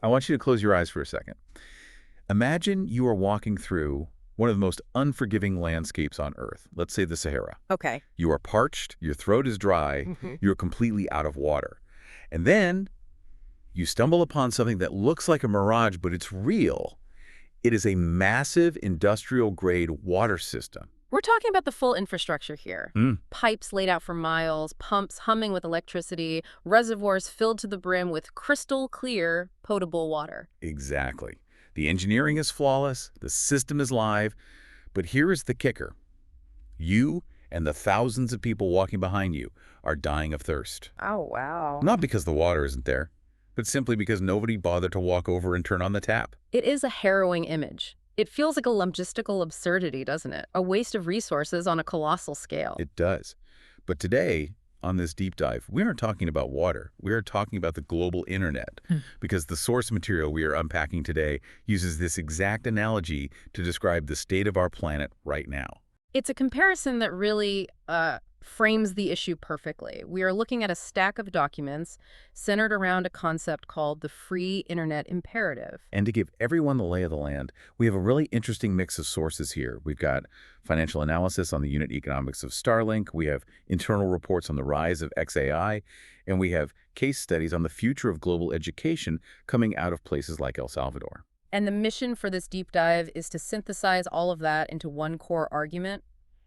I want you to close your eyes for a second. Imagine you are walking through one of the most unforgiving landscapes on Earth, let's say the Sahara. Okay. You are parched, your throat is dry, Hmm. you're completely out of water. And then you stumble upon something that looks like a mirage, but it's real. It is a massive industrial-grade water system. We're talking about the full infrastructure here. Mm, Pipes laid out for miles, pumps humming with electricity, reservoirs filled to the brim with crystal clear, potable water. exactly. The engineering is flawless, the system is live, but here is the kicker. You and the thousands of people walking behind you are dying of thirst. Oh, wow. Not because the water isn't there, but simply because nobody bothered to walk over and turn on the tap. It is a harrowing image. It feels like a logistical absurdity, doesn't it? A waste of resources on a colossal scale. It does. But today, on this deep dive, we aren't talking about water. We are talking about the global internet, because the source material we are unpacking today uses this exact analogy to describe the state of our planet right now. It's a comparison that really frames the issue perfectly. We are looking at a stack of documents centered around a concept called the free internet imperative. And to give everyone the lay of the land, we have a really interesting mix of sources here. We've got financial analysis on the unit economics of Starlink, we have internal reports on the rise of XAI, and we have case studies on the future of global education coming out of places like El Salvador. And the mission for this deep dive is to synthesize all of that into one core argument.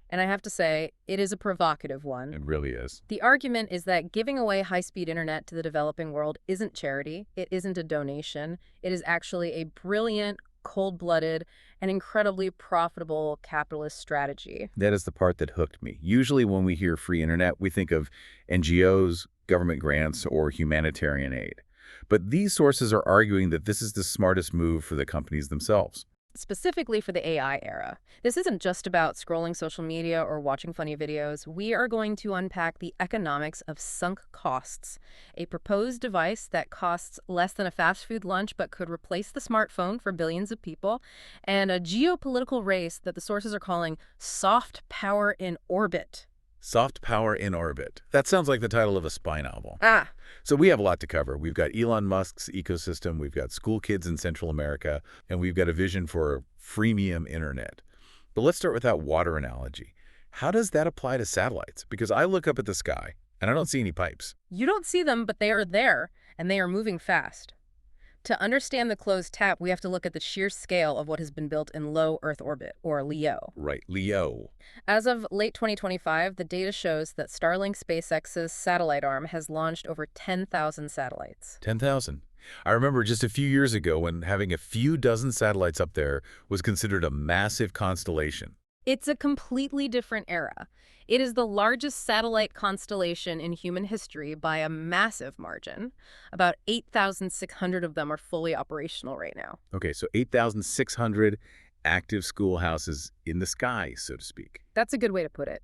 And I have to say, it is a provocative one. It really is. The argument is that giving away high-speed internet to the developing world isn't charity, it isn't a donation, it is actually a brilliant, cold-blooded, and incredibly profitable capitalist strategy. That is the part that hooked me. Usually when we hear free internet, we think of NGOs, government grants, or humanitarian aid. But these sources are arguing that this is the smartest move for the companies themselves. Specifically for the AI era. This isn't just about scrolling social media or watching funny videos. We are going to unpack the economics of sunk costs, a proposed device that costs less than a fast food lunch but could replace the smartphone for billions of people, and a geopolitical race that the sources are calling soft power in orbit. Soft power in orbit. That sounds like the title of a spy novel. Ah, So we have a lot to cover. We've got Elon Musk's ecosystem, we've got school kids in Central America, and we've got a vision for freemium internet. But let's start with that water analogy. How does that apply to satellites? Because I look up at the sky, and I don't see any pipes. you don't see them, but they are there, and they are moving fast. To understand the closed tap, we have to look at the sheer scale of what has been built in low Earth orbit, or LEO. Right, Leo. As of late 2025, the data shows that Starlink SpaceX's satellite arm has launched over 10,000 satellites. 10,000. I remember just a few years ago when having a few dozen satellites up there was considered a massive constellation. It's a completely different era. It is the largest satellite constellation in human history by a massive margin. About 8,600 of them are fully operational right now. Okay, so 8,600 active schoolhouses in the sky, so to speak. That's a good way to put it.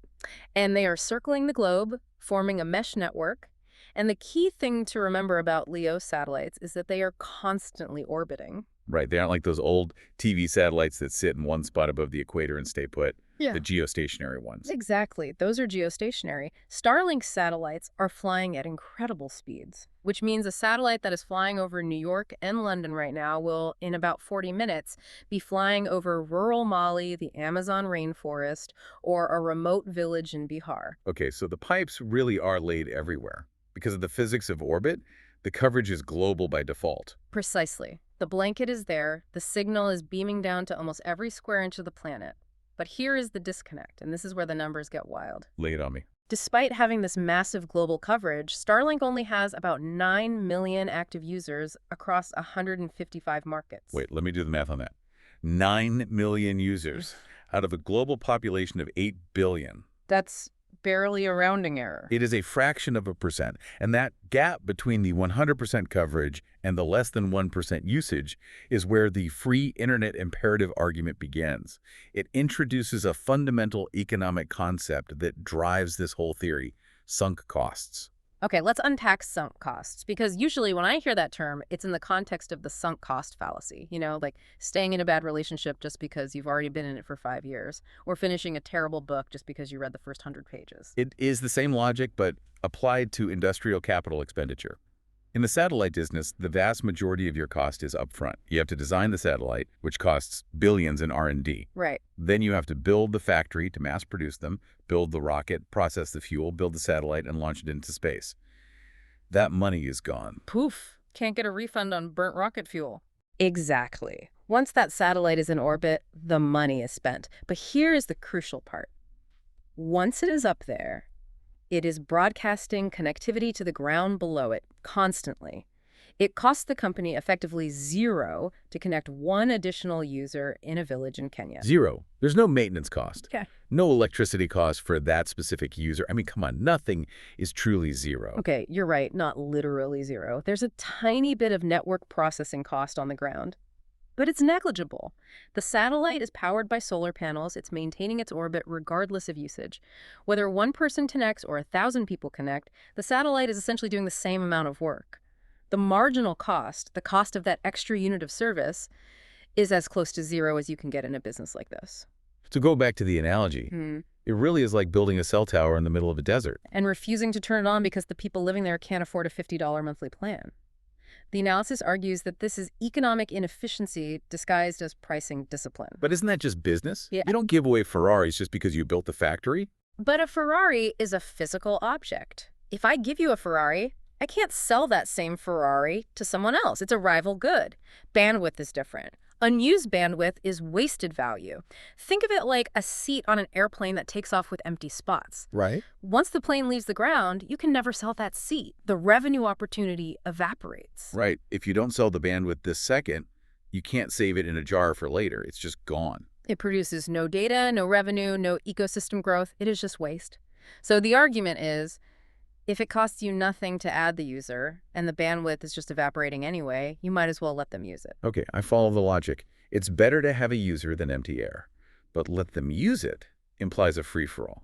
And they are circling the globe, forming a mesh network. And the key thing to remember about LEO satellites is that they are constantly orbiting. Right, they aren't like those old TV satellites that sit in one spot above the equator and stay put, Yeah. the geostationary ones. Exactly. Those are geostationary. Starlink satellites are flying at incredible speeds, which means a satellite that is flying over New York and London right now will, in about 40 minutes, be flying over rural Mali, the Amazon rainforest, or a remote village in Bihar. Okay, so the pipes really are laid everywhere. Because of the physics of orbit, the coverage is global by default. Precisely. The blanket is there, the signal is beaming down to almost every square inch of the planet. But here is the disconnect, and this is where the numbers get wild. Lay it on me. Despite having this massive global coverage, Starlink only has about 9 million active users across 155 markets. Wait, let me do the math on that. 9 million users out of a global population of 8 billion. That's barely a rounding error. It is a fraction of a percent, and that gap between the 100% coverage and the less than 1% usage is where the free internet imperative argument begins. It introduces a fundamental economic concept that drives this whole theory: sunk costs. Okay, let's unpack sunk costs, because usually when I hear that term, it's in the context of the sunk cost fallacy, like staying in a bad relationship just because you've already been in it for 5 years, or finishing a terrible book just because you read the first 100 pages. It is the same logic, but applied to industrial capital expenditure. In the satellite business, the vast majority of your cost is upfront. You have to design the satellite, which costs billions in R&D. Right. Then you have to build the factory to mass produce them, build the rocket, process the fuel, build the satellite, and launch it into space. That money is gone. Poof. Can't get a refund on burnt rocket fuel. Exactly. Once that satellite is in orbit, the money is spent. But here is the crucial part. Once it is up there, it is broadcasting connectivity to the ground below it constantly. It costs the company effectively zero to connect one additional user in a village in Kenya. Zero. There's no maintenance cost. Okay. No electricity cost for that specific user. I mean, come on, nothing is truly zero. Okay, you're right, not literally zero. There's a tiny bit of network processing cost on the ground, but it's negligible. The satellite is powered by solar panels. It's maintaining its orbit regardless of usage. Whether one person connects or 1,000 people connect, the satellite is essentially doing the same amount of work. The marginal cost, the cost of that extra unit of service, is as close to zero as you can get in a business like this. To go back to the analogy, it really is like building a cell tower in the middle of a desert. And refusing to turn it on because the people living there can't afford a $50 monthly plan. The analysis argues that this is economic inefficiency disguised as pricing discipline. But isn't that just business? Yeah. You don't give away Ferraris just because you built the factory. But a Ferrari is a physical object. If I give you a Ferrari, I can't sell that same Ferrari to someone else. It's a rival good. Bandwidth is different. Unused bandwidth is wasted value. Think of it like a seat on an airplane that takes off with empty spots. Right. Once the plane leaves the ground, you can never sell that seat. The revenue opportunity evaporates. Right. If you don't sell the bandwidth this second, you can't save it in a jar for later. It's just gone. It produces no data, no revenue, no ecosystem growth. It is just waste. So the argument is, if it costs you nothing to add the user and the bandwidth is just evaporating anyway, you might as well let them use it. Okay, I follow the logic. It's better to have a user than empty air. But let them use it implies a free-for-all.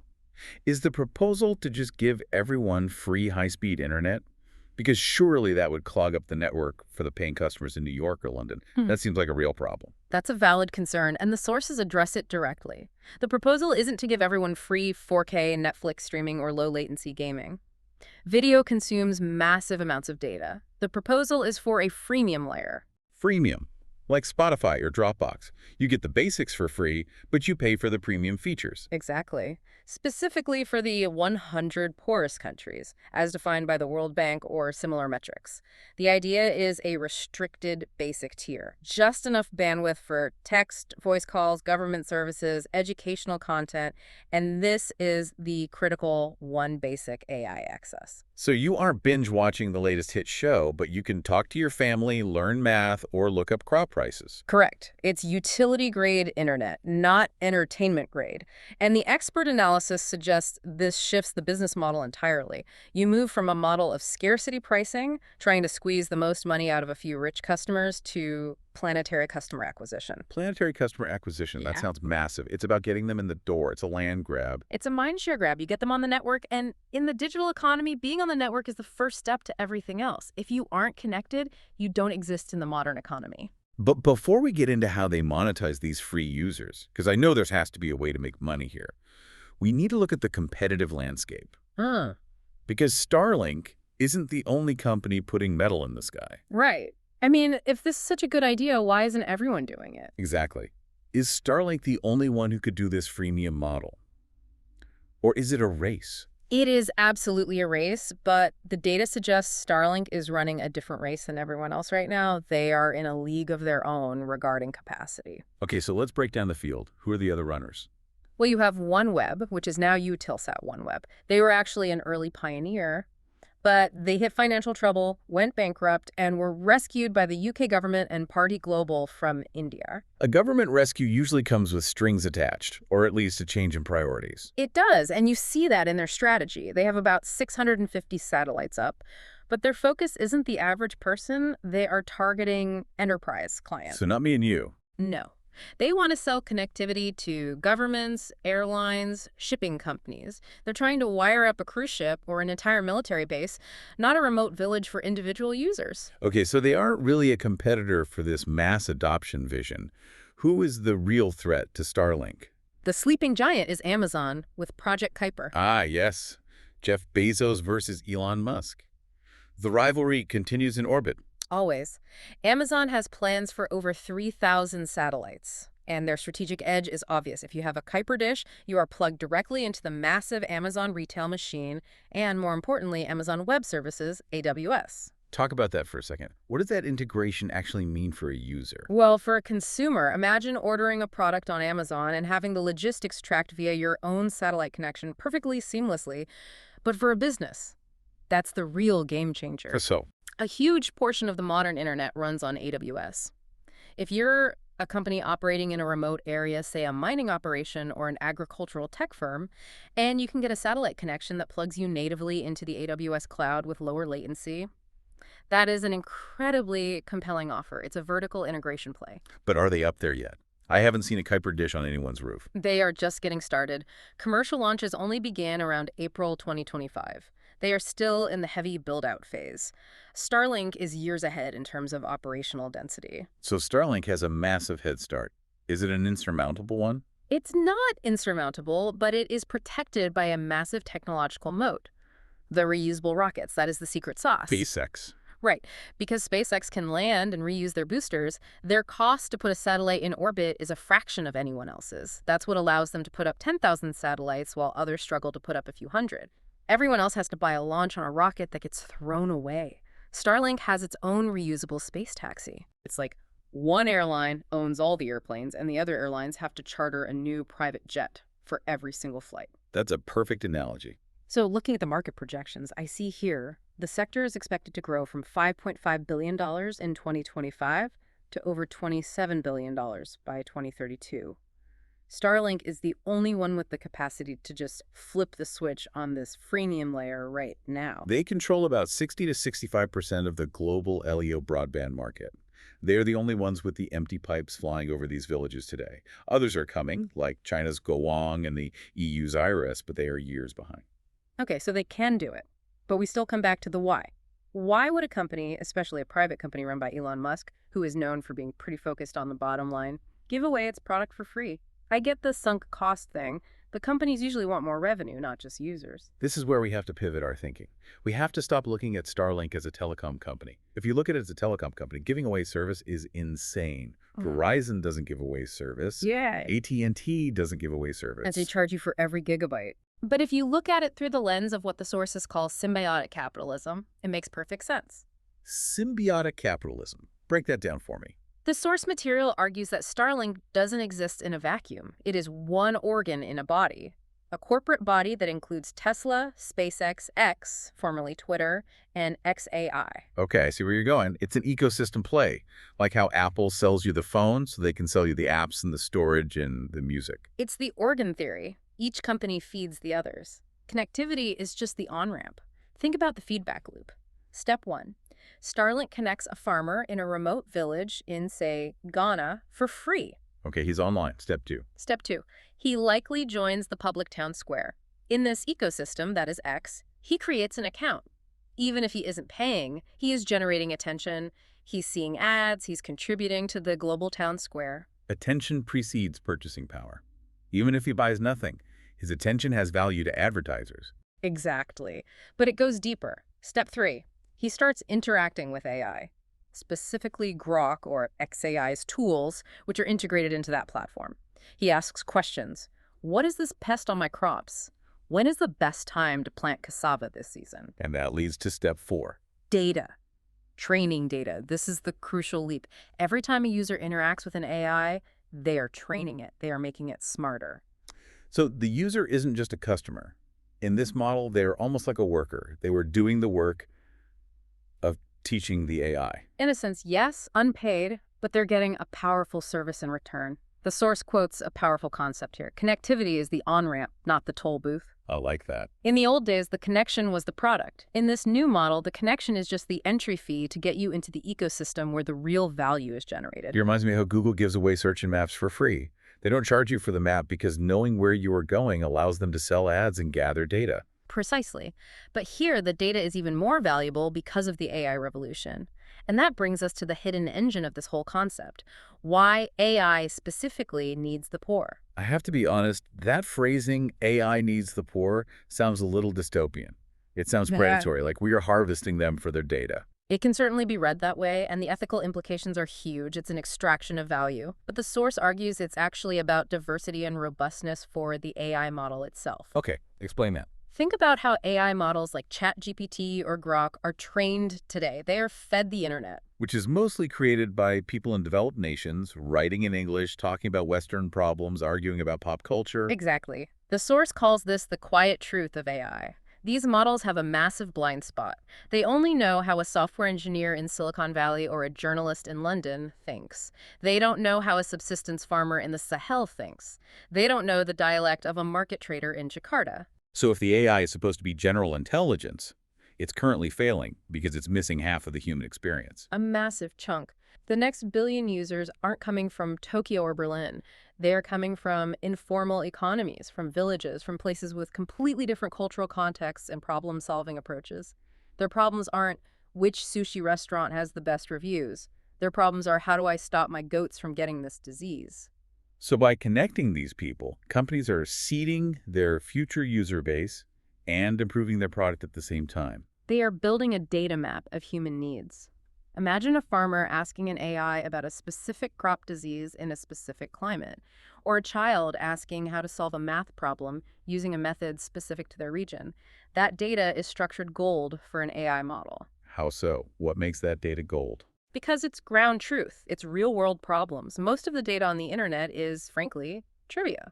Is the proposal to just give everyone free high-speed internet? Because surely that would clog up the network for the paying customers in New York or London. That seems like a real problem. That's a valid concern, and the sources address it directly. The proposal isn't to give everyone free 4K Netflix streaming or low-latency gaming. Video consumes massive amounts of data. The proposal is for a freemium layer. Freemium, like Spotify or Dropbox. You get the basics for free, but you pay for the premium features. Exactly. Specifically for the 100 poorest countries, as defined by the World Bank or similar metrics. The idea is a restricted basic tier. Just enough bandwidth for text, voice calls, government services, educational content, and this is the critical one basic AI access. So you aren't binge-watching the latest hit show, but you can talk to your family, learn math, or look up crop prices. Correct. It's utility-grade internet, not entertainment-grade. And the expert analysis suggests this shifts the business model entirely. You move from a model of scarcity pricing, trying to squeeze the most money out of a few rich customers, to planetary customer acquisition. Planetary customer acquisition, that sounds massive. It's about getting them in the door. It's a land grab. It's a mindshare grab. You get them on the network, and in the digital economy, being on the network is the first step to everything else. If you aren't connected, you don't exist in the modern economy. But before we get into how they monetize these free users, because I know there has to be a way to make money here, we need to look at the competitive landscape. Because Starlink isn't the only company putting metal in the sky. Right. I mean, if this is such a good idea, why isn't everyone doing it? Exactly. Is Starlink the only one who could do this freemium model? Or is it a race? It is absolutely a race, but the data suggests Starlink is running a different race than everyone else right now. They are in a league of their own regarding capacity. Okay, so let's break down the field. Who are the other runners? Well, you have OneWeb, which is now Eutelsat OneWeb. They were actually an early pioneer, but they hit financial trouble, went bankrupt, and were rescued by the UK government and Party Global from India. A government rescue usually comes with strings attached, or at least a change in priorities. It does, and you see that in their strategy. They have about 650 satellites up, but their focus isn't the average person. They are targeting enterprise clients. So not me and you. No. They want to sell connectivity to governments, airlines, shipping companies. They're trying to wire up a cruise ship or an entire military base, not a remote village for individual users. Okay, so they aren't really a competitor for this mass adoption vision. Who is the real threat to Starlink? The sleeping giant is Amazon with Project Kuiper. Ah, yes. Jeff Bezos versus Elon Musk. The rivalry continues in orbit. Always. Amazon has plans for over 3,000 satellites. And their strategic edge is obvious. If you have a Kuiper dish, you are plugged directly into the massive Amazon retail machine and, more importantly, Amazon Web Services, AWS. Talk about that for a second. What does that integration actually mean for a user? Well, for a consumer, imagine ordering a product on Amazon and having the logistics tracked via your own satellite connection perfectly seamlessly. But for a business, that's the real game changer. So, A huge portion of the modern internet runs on AWS. If you're a company operating in a remote area, say a mining operation or an agricultural tech firm, and you can get a satellite connection that plugs you natively into the AWS cloud with lower latency, that is an incredibly compelling offer. It's a vertical integration play. but are they up there yet? I haven't seen a Kuiper dish on anyone's roof. They are just getting started. Commercial launches only began around April 2025. They are still in the heavy build-out phase. Starlink is years ahead in terms of operational density. So Starlink has a massive head start. Is it an insurmountable one? It's not insurmountable, but it is protected by a massive technological moat. The reusable rockets, that is the secret sauce. SpaceX. Right. Because SpaceX can land and reuse their boosters, their cost to put a satellite in orbit is a fraction of anyone else's. That's what allows them to put up 10,000 satellites while others struggle to put up a few hundred. Everyone else has to buy a launch on a rocket that gets thrown away. Starlink has its own reusable space taxi. It's like one airline owns all the airplanes, and the other airlines have to charter a new private jet for every single flight. That's a perfect analogy. So looking at the market projections, I see here the sector is expected to grow from $5.5 billion in 2025 to over $27 billion by 2032. Starlink is the only one with the capacity to just flip the switch on this freemium layer right now. They control about 60 to 65% of the global LEO broadband market. They're the only ones with the empty pipes flying over these villages today. Others are coming, like China's Gowong and the EU's Iris, but they are years behind. Okay, so they can do it. But we still come back to the why. Why would a company, especially a private company run by Elon Musk, who is known for being pretty focused on the bottom line, give away its product for free? I get the sunk cost thing, but companies usually want more revenue, not just users. This is where we have to pivot our thinking. We have to stop looking at Starlink as a telecom company. If you look at it as a telecom company, giving away service is insane. Verizon doesn't give away service. Yeah. AT&T doesn't give away service. And they charge you for every gigabyte. But if you look at it through the lens of what the sources call symbiotic capitalism, it makes perfect sense. Symbiotic capitalism. Break that down for me. The source material argues that Starlink doesn't exist in a vacuum. It is one organ in a body. A corporate body that includes Tesla, SpaceX, X, formerly Twitter, and XAI. Okay, I see where you're going. It's an ecosystem play, like how Apple sells you the phone so they can sell you the apps and the storage and the music. It's the organ theory. Each company feeds the others. Connectivity is just the on-ramp. Think about the feedback loop. Step 1. Starlink connects a farmer in a remote village in, say, Ghana for free. Okay, he's online. Step 2. Step 2. He likely joins the public town square. In this ecosystem, that is X, he creates an account. Even if he isn't paying, he is generating attention, he's seeing ads, he's contributing to the global town square. Attention precedes purchasing power. Even if he buys nothing, his attention has value to advertisers. Exactly. But it goes deeper. Step 3. He starts interacting with AI, specifically Grok or XAI's tools, which are integrated into that platform. He asks questions. What is this pest on my crops? When is the best time to plant cassava this season? And that leads to step 4. Data. Training data. This is the crucial leap. Every time a user interacts with an AI, they are training it. They are making it smarter. So the user isn't just a customer. In this model, they're almost like a worker. They were doing the work of teaching the AI. In a sense, yes, unpaid, but they're getting a powerful service in return. The source quotes a powerful concept here. Connectivity is the on-ramp, not the toll booth. I like that. In the old days, the connection was the product. In this new model, the connection is just the entry fee to get you into the ecosystem where the real value is generated. It reminds me how Google gives away search and maps for free. They don't charge you for the map because knowing where you are going allows them to sell ads and gather data. Precisely. But here, the data is even more valuable because of the AI revolution. And that brings us to the hidden engine of this whole concept. Why AI specifically needs the poor. I have to be honest, that phrasing, AI needs the poor, sounds a little dystopian. It sounds Yeah. predatory, like we are harvesting them for their data. It can certainly be read that way, and the ethical implications are huge. It's an extraction of value. But the source argues it's actually about diversity and robustness for the AI model itself. Okay, explain that. Think about how AI models like ChatGPT or Grok are trained today. They are fed the internet. Which is mostly created by people in developed nations, writing in English, talking about Western problems, arguing about pop culture. Exactly. The source calls this the quiet truth of AI. These models have a massive blind spot. They only know how a software engineer in Silicon Valley or a journalist in London thinks. They don't know how a subsistence farmer in the Sahel thinks. They don't know the dialect of a market trader in Jakarta. So if the AI is supposed to be general intelligence, it's currently failing because it's missing half of the human experience. A massive chunk. The next billion users aren't coming from Tokyo or Berlin. They're coming from informal economies, from villages, from places with completely different cultural contexts and problem-solving approaches. Their problems aren't which sushi restaurant has the best reviews. Their problems are how do I stop my goats from getting this disease? So by connecting these people, companies are seeding their future user base and improving their product at the same time. They are building a data map of human needs. Imagine a farmer asking an AI about a specific crop disease in a specific climate, or a child asking how to solve a math problem using a method specific to their region. That data is structured gold for an AI model. How so? What makes that data gold? Because it's ground truth, it's real-world problems. Most of the data on the internet is, frankly, trivia.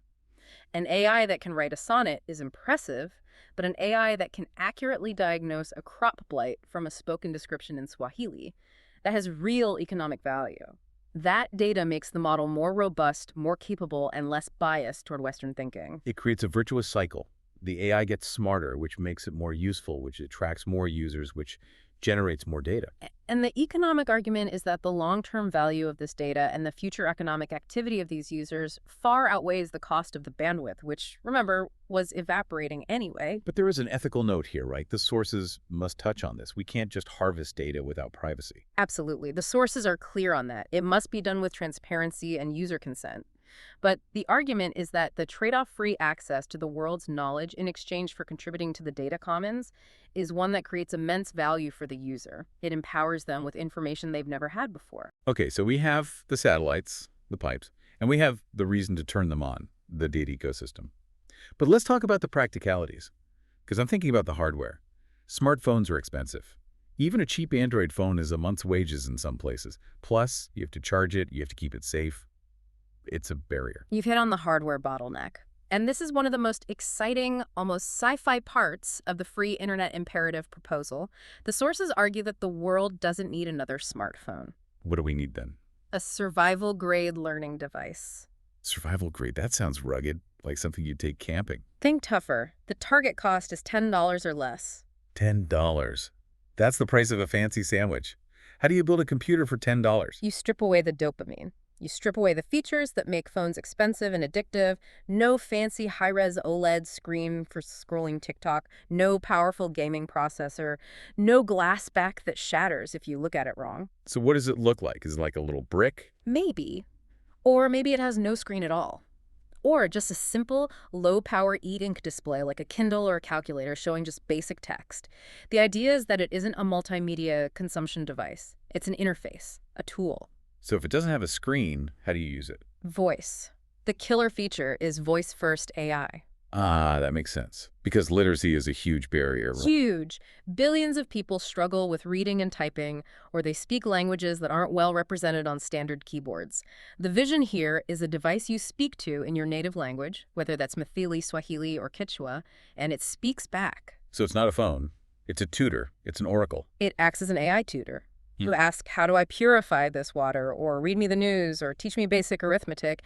An AI that can write a sonnet is impressive, but an AI that can accurately diagnose a crop blight from a spoken description in Swahili, that has real economic value. That data makes the model more robust, more capable, and less biased toward Western thinking. It creates a virtuous cycle. The AI gets smarter, which makes it more useful, which attracts more users, which generates more data. And the economic argument is that the long-term value of this data and the future economic activity of these users far outweighs the cost of the bandwidth, which, remember, was evaporating anyway. But there is an ethical note here, right? The sources must touch on this. We can't just harvest data without privacy. Absolutely. The sources are clear on that. It must be done with transparency and user consent. But the argument is that the trade-off free access to the world's knowledge in exchange for contributing to the data commons is one that creates immense value for the user. It empowers them with information they've never had before. Okay, so we have the satellites, the pipes, and we have the reason to turn them on, the data ecosystem. But let's talk about the practicalities, because I'm thinking about the hardware. Smartphones are expensive. Even a cheap Android phone is a month's wages in some places. Plus, you have to charge it, you have to keep it safe. It's a barrier. You've hit on the hardware bottleneck. And this is one of the most exciting, almost sci-fi parts of the free internet imperative proposal. The sources argue that the world doesn't need another smartphone. What do we need then? A survival-grade learning device. Survival grade, that sounds rugged, like something you'd take camping. Think tougher. The target cost is $10 or less. $10. That's the price of a fancy sandwich. How do you build a computer for $10? You strip away the dopamine. You strip away the features that make phones expensive and addictive. No fancy high-res OLED screen for scrolling TikTok. No powerful gaming processor. No glass back that shatters if you look at it wrong. So what does it look like? Is it like a little brick? Maybe. Or maybe it has no screen at all. Or just a simple, low-power e-ink display like a Kindle or a calculator showing just basic text. The idea is that it isn't a multimedia consumption device. It's an interface, a tool. So if it doesn't have a screen, how do you use it? Voice. The killer feature is voice-first AI. Ah, that makes sense. Because literacy is a huge barrier. Huge. Billions of people struggle with reading and typing, or they speak languages that aren't well represented on standard keyboards. The vision here is a device you speak to in your native language, whether that's Mathili, Swahili, or Quechua, and it speaks back. So it's not a phone. It's a tutor. It's an oracle. It acts as an AI tutor. You ask, how do I purify this water, or read me the news, or teach me basic arithmetic,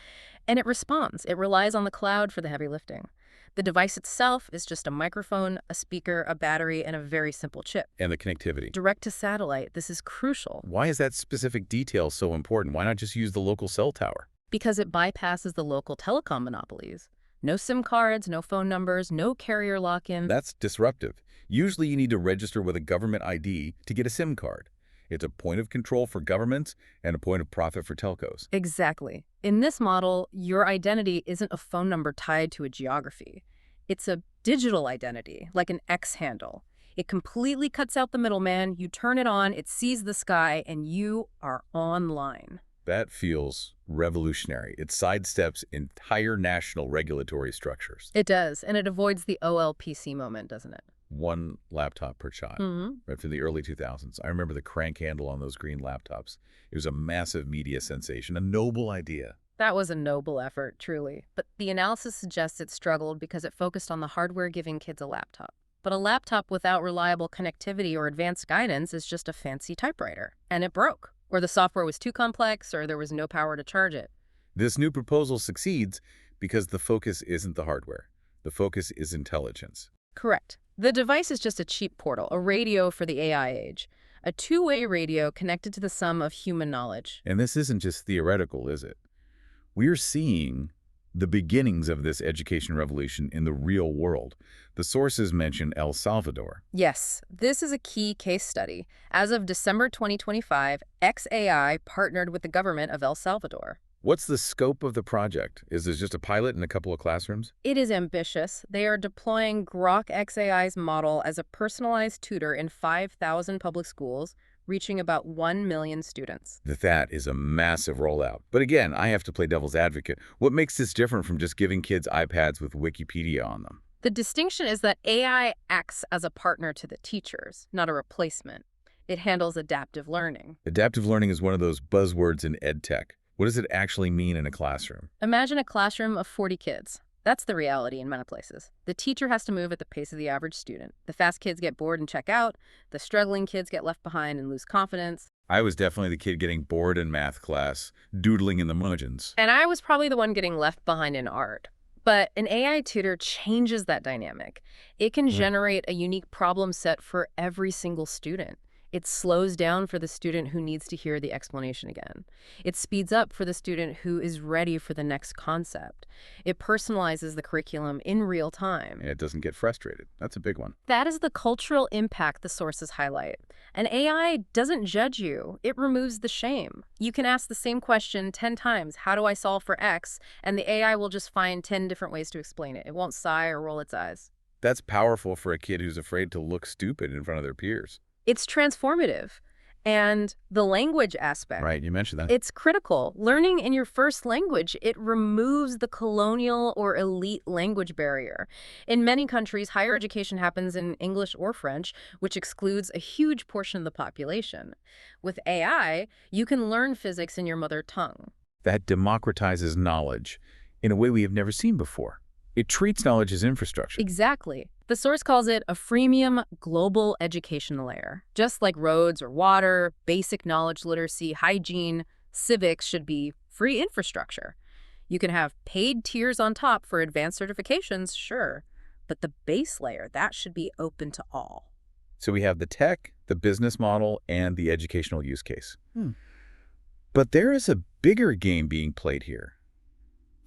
and it responds. It relies on the cloud for the heavy lifting. The device itself is just a microphone, a speaker, a battery, and a very simple chip. And the connectivity. Direct to satellite, this is crucial. Why is that specific detail so important? Why not just use the local cell tower? Because it bypasses the local telecom monopolies. No SIM cards, no phone numbers, no carrier lock-in. That's disruptive. Usually you need to register with a government ID to get a SIM card. It's a point of control for governments and a point of profit for telcos. Exactly. In this model, your identity isn't a phone number tied to a geography. It's a digital identity, like an X handle. It completely cuts out the middleman. You turn it on, it sees the sky, and you are online. That feels revolutionary. It sidesteps entire national regulatory structures. It does, and it avoids the OLPC moment, doesn't it? One laptop per child, right from the early 2000s. I remember the crank handle on those green laptops. It was a massive media sensation, a noble idea. That was a noble effort, truly. But the analysis suggests it struggled because it focused on the hardware giving kids a laptop. But a laptop without reliable connectivity or advanced guidance is just a fancy typewriter. And it broke. Or the software was too complex, or there was no power to charge it. This new proposal succeeds because the focus isn't the hardware. The focus is intelligence. Correct. The device is just a cheap portal, a radio for the AI age. A two-way radio connected to the sum of human knowledge. And this isn't just theoretical, is it? We're seeing the beginnings of this education revolution in the real world. The sources mention El Salvador. Yes, this is a key case study. As of December 2025, XAI partnered with the government of El Salvador. What's the scope of the project? Is this just a pilot in a couple of classrooms? It is ambitious. They are deploying Grok XAI's model as a personalized tutor in 5,000 public schools, reaching about 1 million students. That is a massive rollout. But again, I have to play devil's advocate. What makes this different from just giving kids iPads with Wikipedia on them? The distinction is that AI acts as a partner to the teachers, not a replacement. It handles adaptive learning. Adaptive learning is one of those buzzwords in ed tech. What does it actually mean in a classroom? Imagine a classroom of 40 kids. That's the reality in many places. The teacher has to move at the pace of the average student. The fast kids get bored and check out. The struggling kids get left behind and lose confidence. I was definitely the kid getting bored in math class, doodling in the margins. And I was probably the one getting left behind in art. But an AI tutor changes that dynamic. It can generate a unique problem set for every single student. It slows down for the student who needs to hear the explanation again. It speeds up for the student who is ready for the next concept. It personalizes the curriculum in real time. And it doesn't get frustrated. That's a big one. That is the cultural impact the sources highlight. An AI doesn't judge you. It removes the shame. You can ask the same question 10 times, how do I solve for X? And the AI will just find 10 different ways to explain it. It won't sigh or roll its eyes. That's powerful for a kid who's afraid to look stupid in front of their peers. It's transformative. And the language aspect. Right, you mentioned that. It's critical. Learning in your first language, it removes the colonial or elite language barrier. In many countries, higher education happens in English or French, which excludes a huge portion of the population. With AI, you can learn physics in your mother tongue. That democratizes knowledge in a way we have never seen before. It treats knowledge as infrastructure. Exactly. The source calls it a freemium global education layer. Just like roads or water, basic knowledge literacy, hygiene, civics should be free infrastructure. You can have paid tiers on top for advanced certifications, sure, but the base layer, that should be open to all. So we have the tech, the business model, and the educational use case. But there is a bigger game being played here.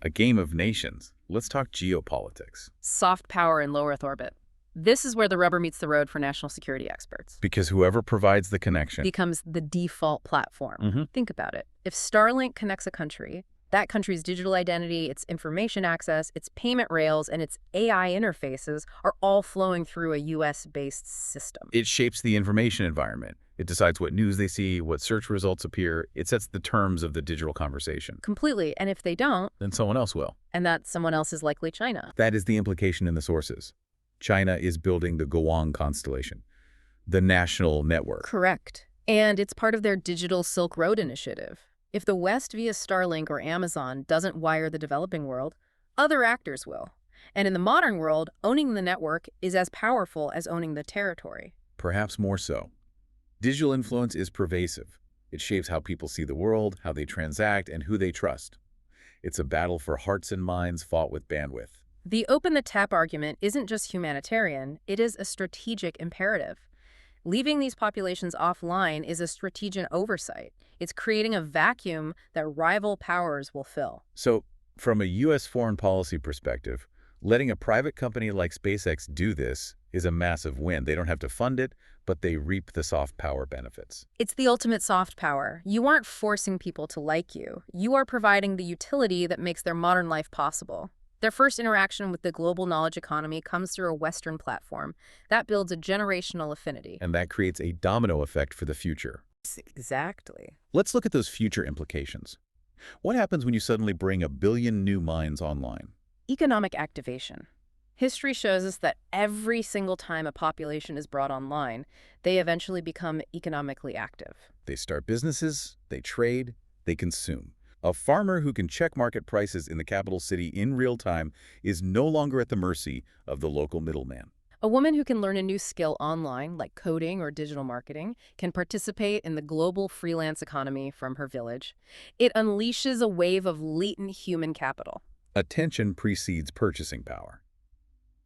A game of nations. Let's talk geopolitics. Soft power in low Earth orbit. This is where the rubber meets the road for national security experts. Because whoever provides the connection Becomes the default platform. Think about it. If Starlink connects a country, that country's digital identity, its information access, its payment rails, and its AI interfaces are all flowing through a US-based system. It shapes the information environment. It decides what news they see, what search results appear. It sets the terms of the digital conversation. Completely. And if they don't, Then someone else will. and that someone else is likely China. That is the implication in the sources. China is building the Guang constellation, the national network. Correct. And it's part of their digital Silk Road initiative. If the West via Starlink or Amazon doesn't wire the developing world, other actors will. And in the modern world, owning the network is as powerful as owning the territory. Perhaps more so. Digital influence is pervasive. It shapes how people see the world, how they transact, and who they trust. It's a battle for hearts and minds fought with bandwidth. The open the tap argument isn't just humanitarian, it is a strategic imperative. Leaving these populations offline is a strategic oversight. It's creating a vacuum that rival powers will fill. So, from a U.S. foreign policy perspective, letting a private company like SpaceX do this is a massive win. They don't have to fund it, but they reap the soft power benefits. It's the ultimate soft power. You aren't forcing people to like you. You are providing the utility that makes their modern life possible. Their first interaction with the global knowledge economy comes through a Western platform. That builds a generational affinity. And that creates a domino effect for the future. Exactly. Let's look at those future implications. What happens when you suddenly bring a billion new minds online? Economic activation. History shows us that every single time a population is brought online, they eventually become economically active. They start businesses, they trade, they consume. A farmer who can check market prices in the capital city in real time is no longer at the mercy of the local middleman. A woman who can learn a new skill online, like coding or digital marketing, can participate in the global freelance economy from her village. It unleashes a wave of latent human capital. Attention precedes purchasing power.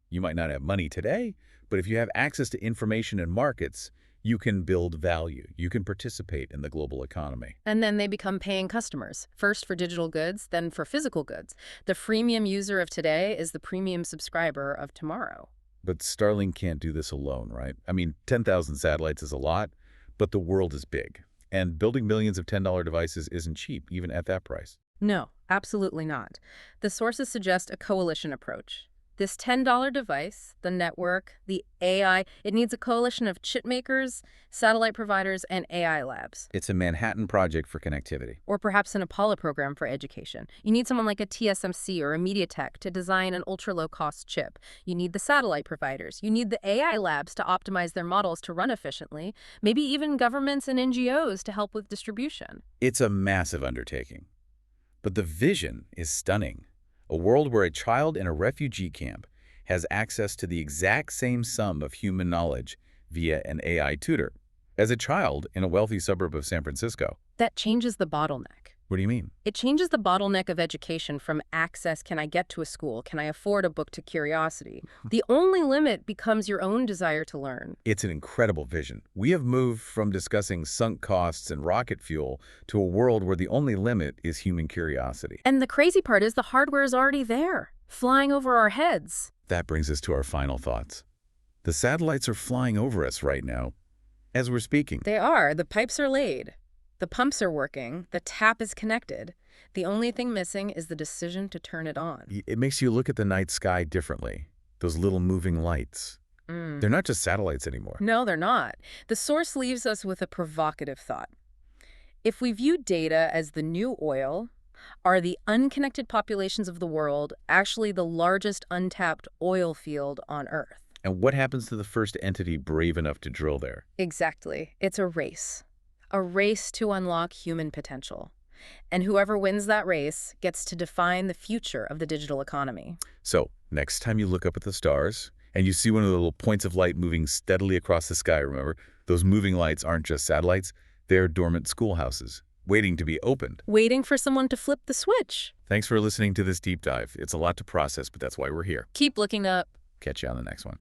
You might not have money today, but if you have access to information and markets, you can build value. You can participate in the global economy. And then they become paying customers, first for digital goods, then for physical goods. The freemium user of today is the premium subscriber of tomorrow. But Starlink can't do this alone, right? I mean, 10,000 satellites is a lot, but the world is big. And building millions of $10 devices isn't cheap, even at that price. No, absolutely not. The sources suggest a coalition approach. This $10 device, the network, the AI, it needs a coalition of chip makers, satellite providers, and AI labs. It's a Manhattan Project for connectivity. Or perhaps an Apollo program for education. You need someone like a TSMC or a MediaTek to design an ultra-low-cost chip. You need the satellite providers. You need the AI labs to optimize their models to run efficiently. Maybe even governments and NGOs to help with distribution. It's a massive undertaking. But the vision is stunning. A world where a child in a refugee camp has access to the exact same sum of human knowledge via an AI tutor as a child in a wealthy suburb of San Francisco. That changes the bottleneck. What do you mean? It changes the bottleneck of education from access, can I get to a school, can I afford a book, to curiosity. The only limit becomes your own desire to learn. It's an incredible vision. We have moved from discussing sunk costs and rocket fuel to a world where the only limit is human curiosity. And the crazy part is the hardware is already there, flying over our heads. That brings us to our final thoughts. The satellites are flying over us right now as we're speaking. They are. The pipes are laid. The pumps are working. The tap is connected. The only thing missing is the decision to turn it on. It makes you look at the night sky differently. Those little moving lights. They're not just satellites anymore. No, they're not. The source leaves us with a provocative thought. If we view data as the new oil, are the unconnected populations of the world actually the largest untapped oil field on Earth? And what happens to the first entity brave enough to drill there? Exactly. It's a race. A race to unlock human potential. And whoever wins that race gets to define the future of the digital economy. So, next time you look up at the stars and you see one of the little points of light moving steadily across the sky, remember, those moving lights aren't just satellites, they're dormant schoolhouses, waiting to be opened. Waiting for someone to flip the switch. Thanks for listening to this deep dive. It's a lot to process, but that's why we're here. Keep looking up. Catch you on the next one.